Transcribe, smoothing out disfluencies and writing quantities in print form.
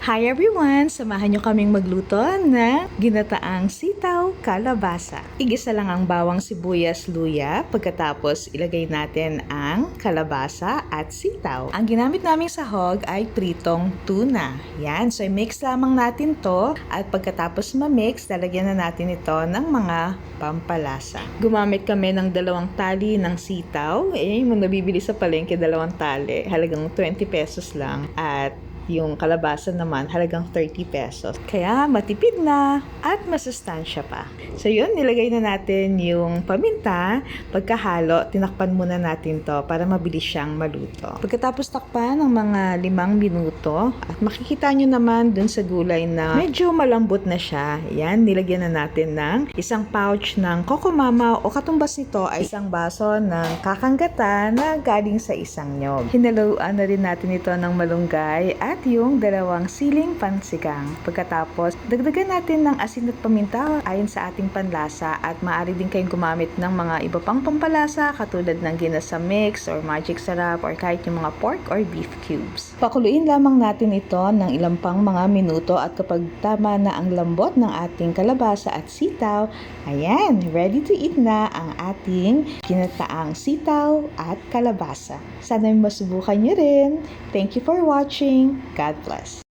Hi everyone! Samahan nyo kaming magluto ng ginataang sitaw kalabasa. Igisa lang ang bawang sibuyas luya, pagkatapos ilagay natin ang kalabasa at sitaw. Ang ginamit naming sahog ay pritong tuna. Yan, so i-mix lamang natin to at pagkatapos ma-mix, lalagyan na natin ito ng mga pampalasa. Gumamit kami ng 2 tali ng sitaw. Yung nabibili sa palengke 2 tali, halagang 20 pesos lang. At yung kalabasa naman, halagang 30 pesos. Kaya matipid na at masustansya pa. So yun, nilagay na natin yung paminta. Pagkahalo, tinakpan muna natin to para mabilis siyang maluto. Pagkatapos takpan ng mga 5 minuto, at makikita nyo naman dun sa gulay na medyo malambot na siya. Yan, nilagyan na natin ng isang pouch ng Cocomama o katumbas nito ay isang baso ng kakanggata na galing sa isang nyog. Hinaluan na rin natin ito ng malunggay at yung 2 siling pansigang. Pagkatapos, dagdagan natin ng asin at paminta ayon sa ating panlasa at maaari din kayong gumamit ng mga iba pang pampalasa katulad ng ginasa mix or magic sarap or kahit yung mga pork or beef cubes. Pakuluin lamang natin ito ng ilang pang mga minuto at kapag tama na ang lambot ng ating kalabasa at sitaw, ayan, ready to eat na ang ating ginataang sitaw at kalabasa. Sana masubukan nyo rin. Thank you for watching. God bless.